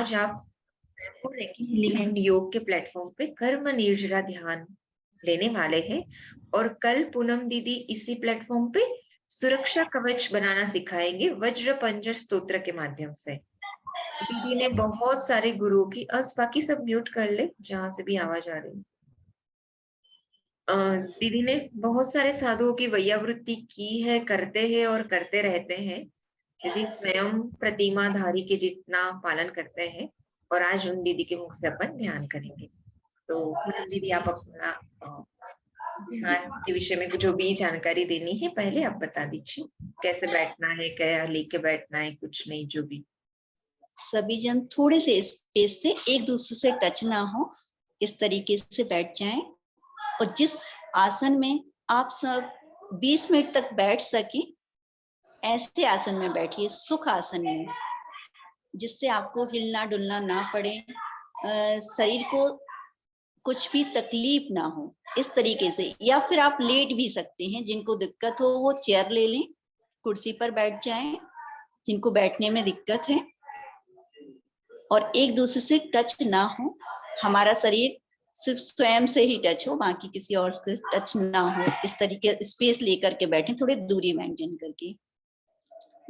आज आप recce healing and योग के प्लेटफॉर्म पे कर्म निर्जरा ध्यान लेने वाले हैं। और कल पूनम दीदी इसी प्लेटफॉर्म पे सुरक्षा कवच बनाना सिखाएंगे वज्र पंजर स्तोत्र के माध्यम से। दीदी ने बहुत सारे गुरुओं की बाकी सब म्यूट कर ले जहां से भी आवाज आ रही है। दीदी ने बहुत सारे साधुओं की वैयावृत्ति की है, करते हैं और करते रहते हैं। दीदी स्वयं प्रतिमाधारी के जितना पालन करते हैं। और आज उन दीदी के मुख से अपन ध्यान करेंगे। तो पूनम दीदी आप अपना जी, ध्यान के विषय में जो भी जानकारी देनी है पहले आप बता दीजिए। कैसे बैठना है, क्या लेके बैठना है, कुछ नहीं जो भी। सभी जन थोड़े से स्पेस से एक दूसरे से टच ना हो, इस तरीके से बैठ जाएं। और जिस आसन में आप सब 20 मिनट तक बैठ सके, ऐसे आसन में बैठिए, सुख आसन में, जिससे आपको हिलना डुलना ना पड़े, शरीर को कुछ भी तकलीफ ना हो, इस तरीके से। या फिर आप लेट भी सकते हैं, जिनको दिक्कत हो वो चेयर ले लें, कुर्सी पर बैठ जाएं, जिनको बैठने में दिक्कत है। और एक दूसरे से टच ना हो, हमारा शरीर सिर्फ स्वयं से ही टच हो, बाकी किसी और से टच ना हो, इस तरीके स्पेस लेकर के बैठें, थोड़ी दूरी मेंटेन करके।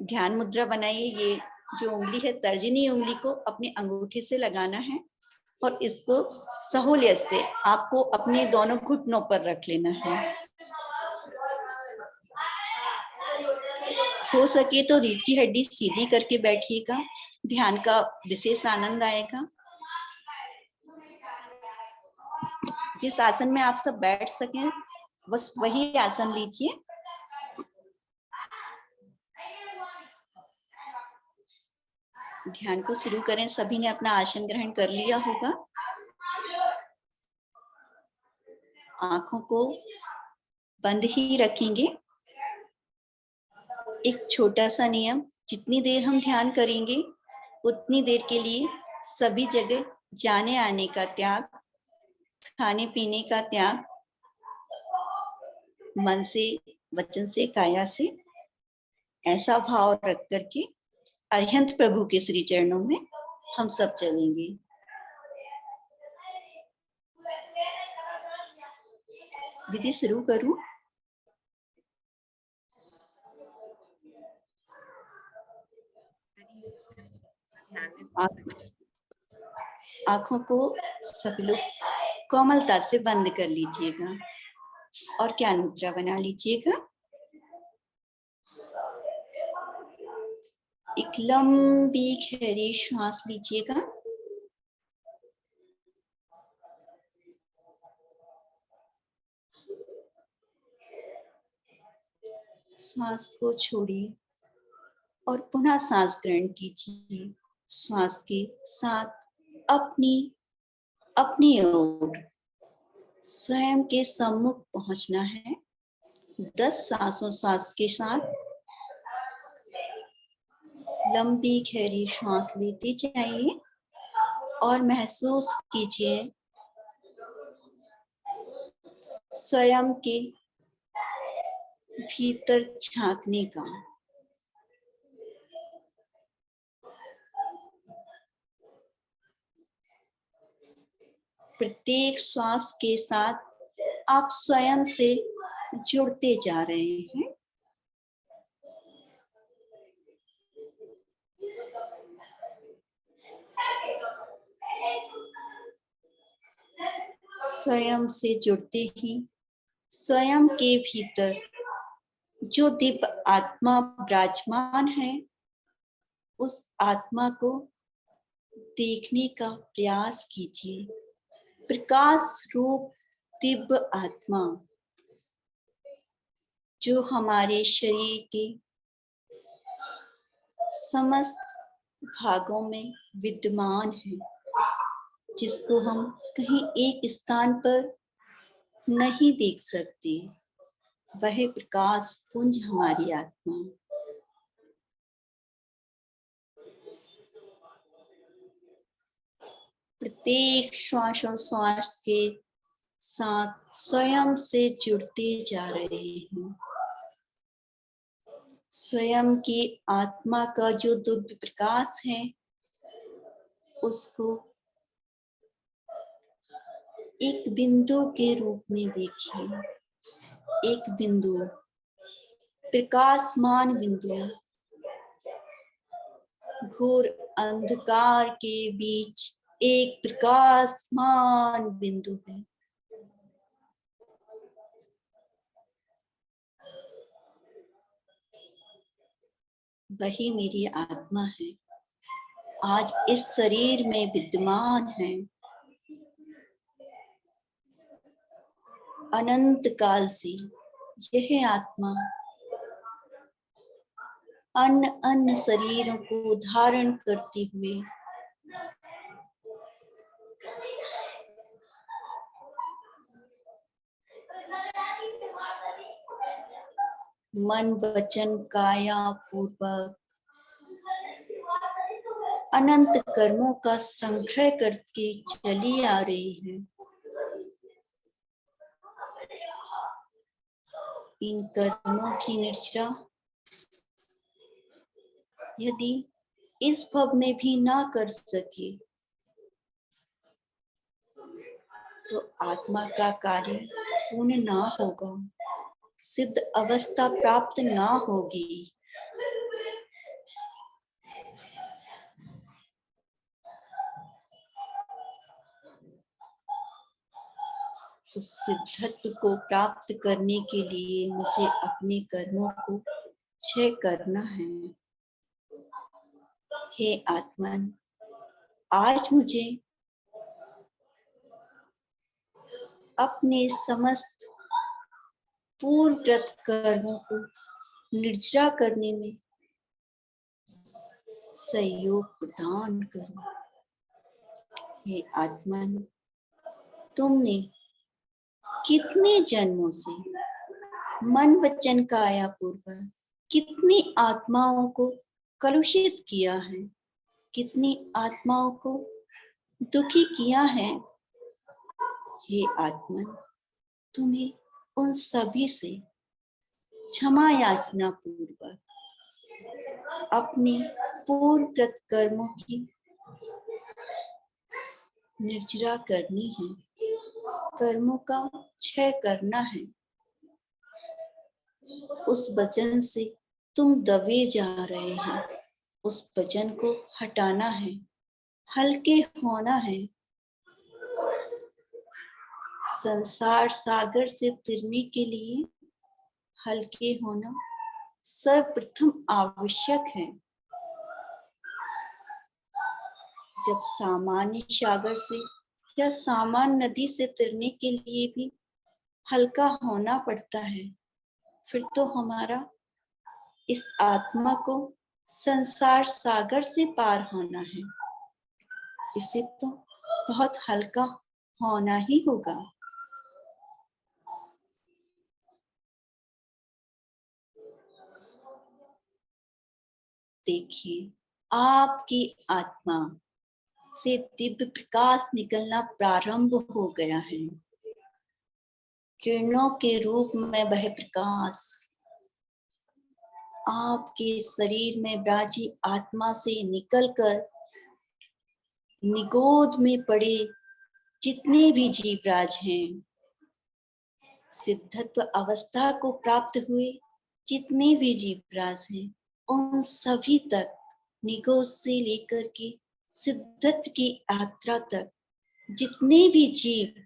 ध्यान मुद्रा बनाइए। ये जो उंगली है, तर्जनी उंगली को अपने अंगूठे से लगाना है और इसको सहूलियत से आपको अपने दोनों घुटनों पर रख लेना है। हो सके तो रीढ़ की हड्डी सीधी करके बैठिएगा, ध्यान का विशेष आनंद आएगा। जिस आसन में आप सब बैठ सकें बस वही आसन लीजिए। ध्यान को शुरू करें। सभी ने अपना आसन ग्रहण कर लिया होगा। आंखों को बंद ही रखेंगे। एक छोटा सा नियम, जितनी देर हम ध्यान करेंगे उतनी देर के लिए सभी जगह जाने आने का त्याग, खाने पीने का त्याग, मन से, वचन से, काया से, ऐसा भाव रख करके अरिहंत प्रभु के श्री चरणों में हम सब चलेंगे। दीदी शुरू करूं? आंखों को सभी लोग कोमलता से बंद कर लीजिएगा और ज्ञान मुद्रा बना लीजिएगा। एक लंबी गहरी श्वास लीजिएगा। श्वास को छोड़िए और पुनः सांस ग्रहण कीजिए। श्वास के साथ अपनी ओर स्वयं के सम्मुख पहुंचना है। 10 सांसों श्वास के साथ लंबी गहरी श्वास लेते जाइए और महसूस कीजिए स्वयं के भीतर झांकने का। प्रत्येक श्वास के साथ आप स्वयं से जुड़ते जा रहे हैं। स्वयं से जुड़ते ही स्वयं के भीतर जो दिव्य आत्मा विराजमान है, उस आत्मा को देखने का प्रयास कीजिए। प्रकाश रूप दिव्य आत्मा जो हमारे शरीर के समस्त भागों में विद्यमान है, जिसको हम कहीं एक स्थान पर नहीं देख सकते, वह प्रकाश पुंज हमारी आत्मा। प्रत्येक श्वास के साथ स्वयं से जुड़ते जा रहे हैं। स्वयं की आत्मा का जो दिव्य प्रकाश है, उसको एक बिंदु के रूप में देखिए, एक बिंदु, प्रकाशमान बिंदु, घोर अंधकार के बीच एक प्रकाशमान बिंदु है। वही मेरी आत्मा है, आज इस शरीर में विद्यमान है। अनंत काल से यह आत्मा अन्य अन्य शरीरों को धारण करते हुए मन वचन काया पूर्वक अनंत कर्मों का संग्रह करके चली आ रही है। इन कर्मों की निर्जरा यदि इस भव में भी ना कर सके तो आत्मा का कार्य पूर्ण ना होगा, सिद्ध अवस्था प्राप्त ना होगी। उस सिद्धत्व को प्राप्त करने के लिए मुझे अपने कर्मों को क्षय करना है। हे आत्मन, आज मुझे अपने समस्त पूर्वकृत कर्मों को निर्जरा करने में सहयोग प्रदान करो। हे आत्मन, तुमने कितने जन्मों से मन वचन काया पूर्वक कितनी आत्माओं को कलुषित किया है, कितनी आत्माओं को दुखी किया है। हे आत्मन, तुम्हें उन सभी से क्षमा याचना पूर्वक अपने पूर्वकृत कर्मों की निर्जरा करनी है, कर्मों का क्षय करना है। उस वचन से तुम दबे जा रहे हो, उस वचन को हटाना है, हल्के होना है। संसार सागर से तिरने के लिए हल्के होना सर्वप्रथम आवश्यक है। जब सामान्य सागर से या सामान्य नदी से तिरने के लिए भी हल्का होना पड़ता है, फिर तो हमारा इस आत्मा को संसार सागर से पार होना है। इसे तो बहुत हल्का होना ही होगा। देखिए, आपकी आत्मा से दिव्य प्रकाश निकलना प्रारंभ हो गया है। किरणों के रूप में वह प्रकाश आपके शरीर में विराजी आत्मा से निकलकर निगोद में पड़े जितने भी जीवराज हैं, सिद्धत्व अवस्था को प्राप्त हुए जितने भी जीवराज हैं, उन सभी तक, निगोद से लेकर के सिद्धत्व की यात्रा तक जितने भी जीव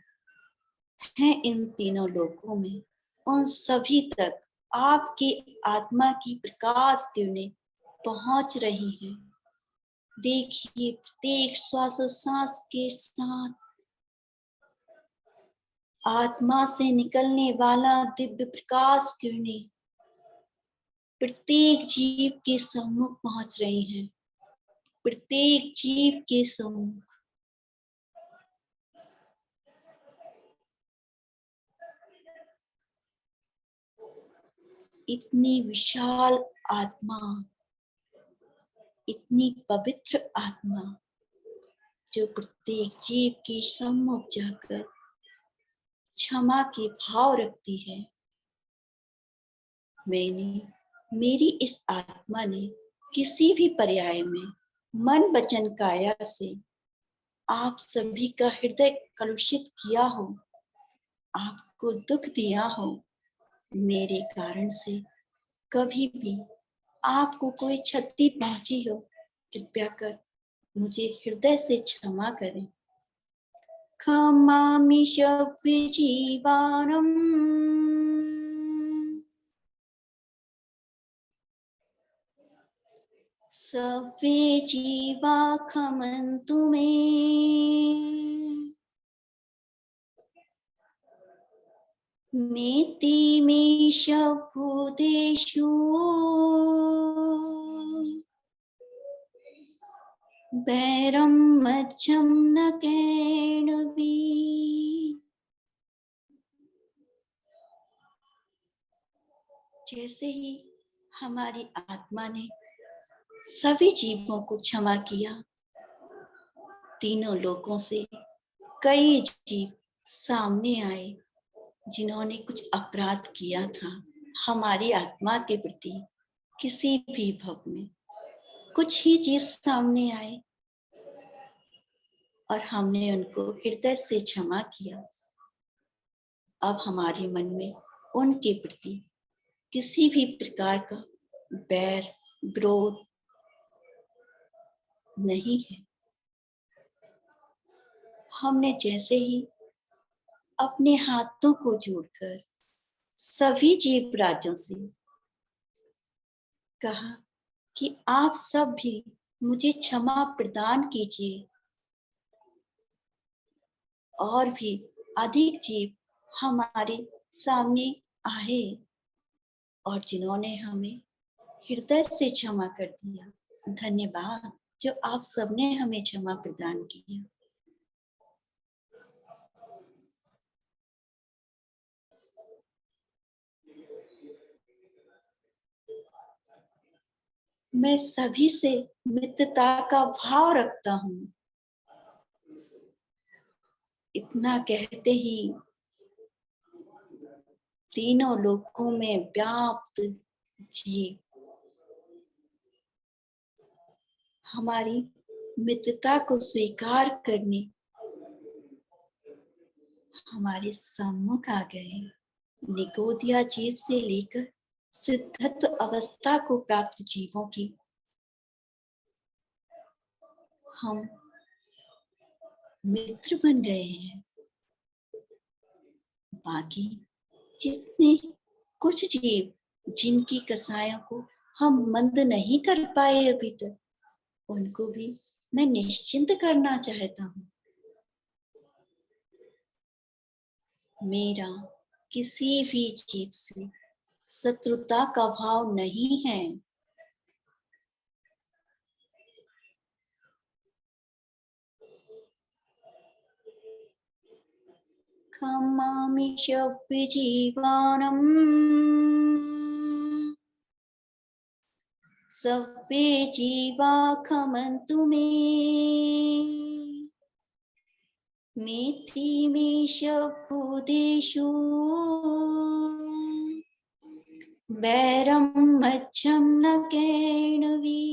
हैं इन तीनों लोकों में, उन सभी तक आपके आत्मा की प्रकाश किरणें पहुंच रही हैं। देखिए, प्रत्येक श्वासोश्वास के साथ आत्मा से निकलने वाला दिव्य प्रकाश किरणें प्रत्येक जीव के सम्मुख पहुंच रही हैं, प्रत्येक जीव के सम्मुख। इतनी विशाल आत्मा, इतनी पवित्र आत्मा जो प्रत्येक जीव के सम्मुख जाकर क्षमा के भाव रखती है। मेरी इस आत्मा ने किसी भी पर्याय में मन वचन काया से आप सभी का हृदय कलुषित किया हो, आपको दुख दिया हो, मेरे कारण से कभी भी आपको कोई क्षति पहुंची हो, कृपया कर मुझे हृदय से क्षमा करें। क्षमामि शव्यजीवानम् सर्वे जीवा क्षमन्तु मे। मेति मे शवभूतेषु वैरं मध्यं न केणवी। जैसे ही हमारी आत्मा ने सभी जीवों को क्षमा किया, तीनों लोकों से कई जीव सामने आए जिन्होंने कुछ अपराध किया था हमारी आत्मा के प्रति। किसी भी भव में कुछ ही जीव सामने आए और हमने उनको हृदय से क्षमा किया। अब हमारे मन में उनके प्रति किसी भी प्रकार का बैर विरोध नहीं है। हमने जैसे ही अपने हाथों को जोड़कर सभी जीव राजों से कहा कि आप सब भी मुझे क्षमा प्रदान कीजिए, और भी अधिक जीव हमारे सामने आए और जिन्होंने हमें हृदय से क्षमा कर दिया। धन्यवाद जो आप सबने हमें क्षमा प्रदान किया। मैं सभी से मित्रता का भाव रखता हूँ। इतना कहते ही तीनों लोकों में व्याप्त जीव हमारी मित्रता को स्वीकार करने हमारे सम्मुख आ गए। निगोदिया जीव से लेकर सिद्धत्व अवस्था को प्राप्त जीवों की हम मित्र बन गए हैं। बाकी जितने कुछ जीव जिनकी कसायों को हम मंद नहीं कर पाए अभी तक, उनको भी मैं निश्चिंत करना चाहता हूँ। मेरा किसी भी जीव से शत्रुता का भाव नहीं है। क्षमामि शव्यजीवानम् सर्वे जीवा क्षमन्तु मे। मेति मे शवभूतेषु वैरं मध्यं न केणवी।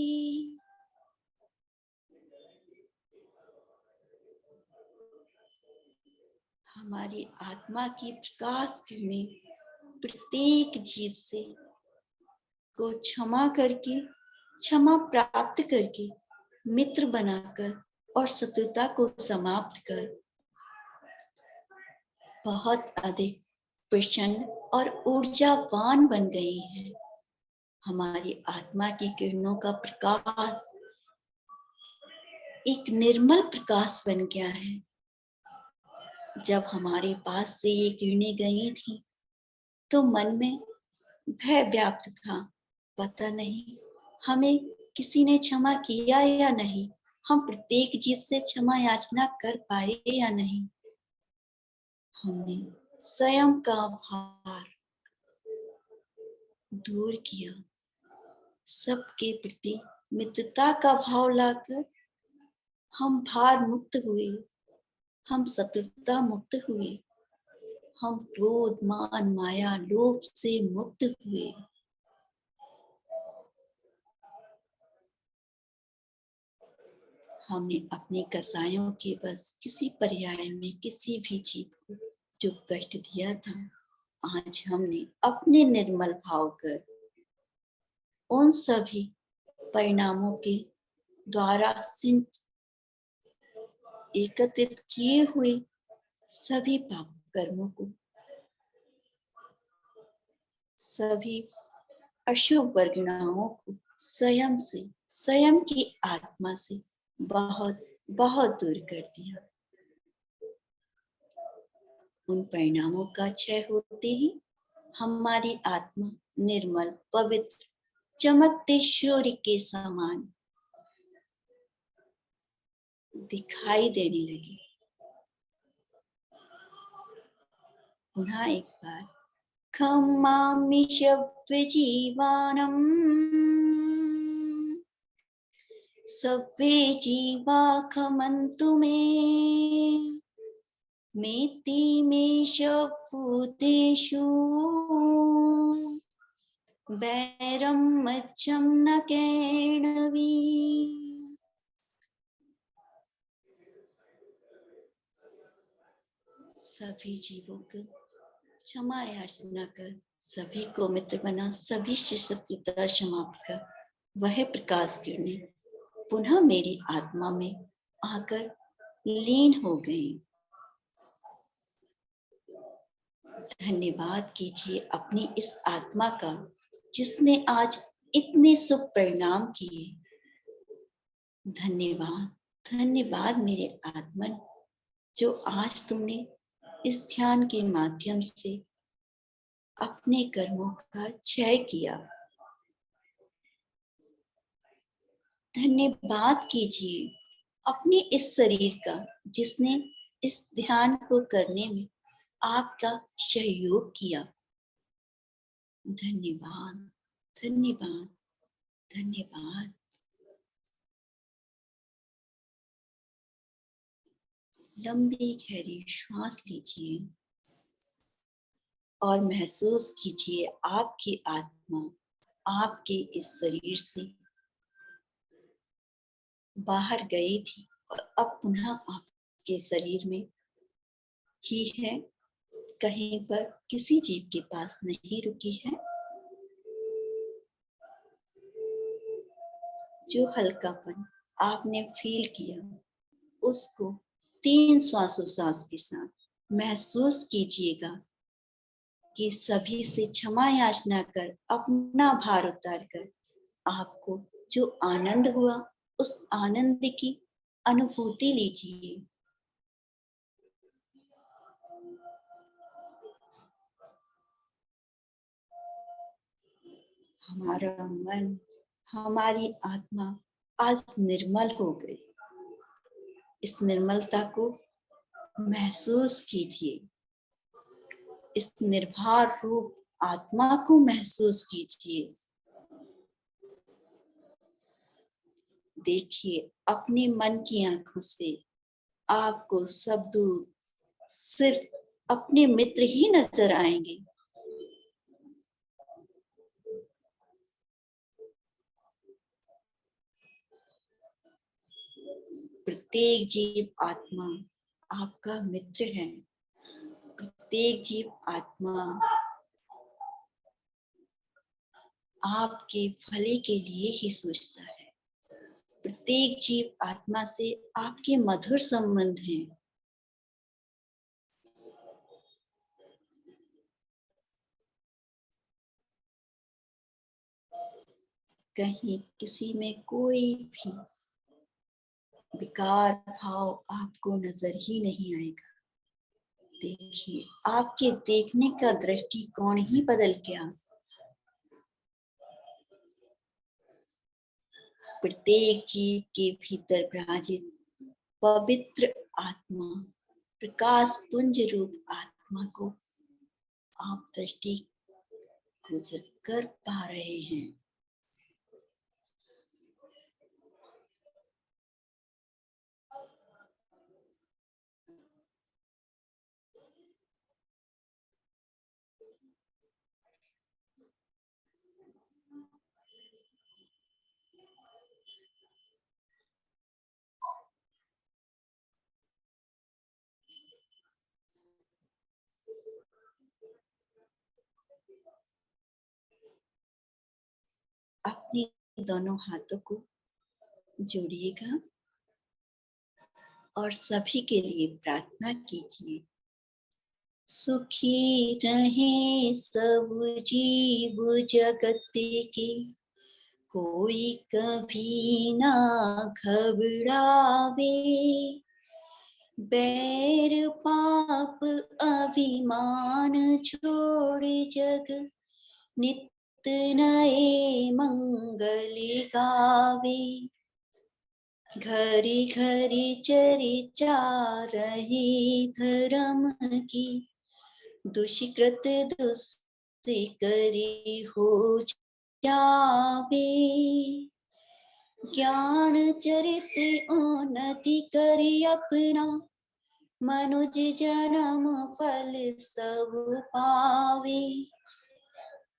हमारी आत्मा की प्रकाश किरणें प्रत्येक जीव से को क्षमा करके, क्षमा प्राप्त करके, मित्र बनाकर और शत्रुता को समाप्त कर बहुत अधिक प्रसन्न और ऊर्जावान बन गए हैं। हमारी आत्मा की किरणों का प्रकाश एक निर्मल प्रकाश बन गया है। जब हमारे पास से ये किरणें गई थी तो मन में भय व्याप्त था। पता नहीं हमें किसी ने क्षमा किया या नहीं, हम प्रत्येक जीव से क्षमा याचना कर पाए या नहीं। हमने स्वयं का भार दूर किया, सबके प्रति मित्रता का भाव लाकर हम भार मुक्त हुए, हम शत्रुता मुक्त हुए, हम क्रोध मान माया लोभ से मुक्त हुए। हमने अपने कसायों के बस किसी पर्याय में किसी भी जीव को जो कष्ट दिया था, आज हमने अपने निर्मल भाव कर उन सभी परिणामों के द्वारा एकत्रित किए हुए सभी पाप कर्मों को, सभी अशुभ परिणामों को स्वयं से, स्वयं की आत्मा से बहुत बहुत दूर कर दिया। उन परिणामों का क्षय होते ही हमारी आत्मा निर्मल, पवित्र, चमकते सूर्य के समान दिखाई देने लगी। पुनः एक बार, खमामि शब्द जीवानम सव्वे जीवा खमन्तु मे मेति मे शभूतेषु वैरं मज्जं न कैणवी। सभी जीवों को क्षमा याचना कर, सभी को मित्र बना, सभी से शत्रुता समाप्त कर, वह प्रकाश किरणें पुनः मेरी आत्मा में आकर लीन हो गई। धन्यवाद कीजिए अपनी इस आत्मा का जिसने आज इतने शुभ परिणाम किए। धन्यवाद, धन्यवाद मेरे आत्मा जो आज तुमने इस ध्यान के माध्यम से अपने कर्मों का क्षय किया। धन्यवाद कीजिए अपने इस शरीर का जिसने इस ध्यान को करने में आपका सहयोग किया। धन्यवाद, धन्यवाद, धन्यवाद। लंबी गहरी श्वास लीजिए और महसूस कीजिए आपकी आत्मा आपके इस शरीर से बाहर गई थी और अब पुनः आपके शरीर में ही है, कहीं पर किसी जीव के पास नहीं रुकी है। जो हल्कापन आपने फील किया उसको 3 श्वासोच्छ्वास के साथ महसूस कीजिएगा कि सभी से क्षमा याचना कर अपना भार उतार कर आपको जो आनंद हुआ उस आनंद की अनुभूति लीजिए। हमारा मन, हमारी आत्मा आज निर्मल हो गई। इस निर्मलता को महसूस कीजिए, इस निर्भर रूप आत्मा को महसूस कीजिए। देखिए अपने मन की आंखों से आपको सब दूर सिर्फ अपने मित्र ही नजर आएंगे। प्रत्येक जीव आत्मा आपका मित्र है। प्रत्येक जीव आत्मा आपके भले के लिए ही सोचता है। प्रत्येक जीव आत्मा से आपके मधुर संबंध हैं। कहीं किसी में कोई भी विकार भाव आपको नजर ही नहीं आएगा। देखिए आपके देखने का दृष्टिकोण ही बदल गया। प्रत्येक जीव के भीतर विराजित पवित्र आत्मा, प्रकाश पुंज रूप आत्मा को आप दृष्टि गोचर कर पा रहे हैं। दोनों हाथों को जोड़िएगा और सभी के लिए प्रार्थना कीजिए। सुखी रहे सब जीव जगत के, कोई कभी ना घबरावे। बैर पाप अभिमान छोड़ जग, नित नए मंगल गावे। घरी घरी चर्चा रही धर्म की, दुष्कृत दुष्करी हो जावे। ज्ञान चरित उन्नति करी अपना, मनुज जन्म फल सब पावे।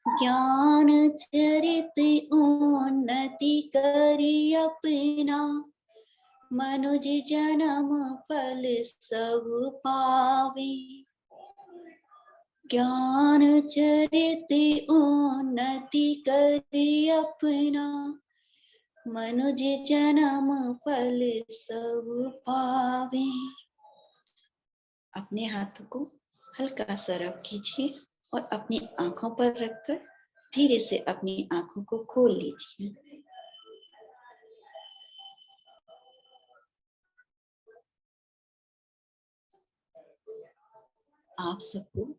ज्ञान चरित उन्नति करी अपना, मनुज जन्म फल सब पावे। ज्ञान चरित उन्नति करी अपना, मनुज जन्म फल सब पावे। अपने हाथों को हल्का सा रब कीजिए और अपनी आंखों पर रखकर धीरे से अपनी आंखों को खोल लीजिए। आप सबको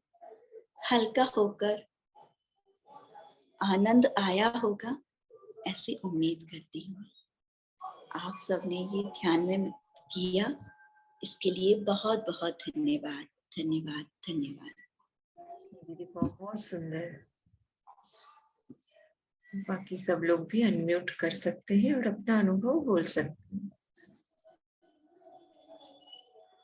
हल्का होकर आनंद आया होगा, ऐसी उम्मीद करती हूँ। आप सबने ये ध्यान में किया, इसके लिए बहुत बहुत धन्यवाद धन्यवाद धन्यवाद। दीदी बहुत सुंदर। बाकी सब लोग भी अनम्यूट कर सकते हैं और अपना अनुभव बोल सकते हैं।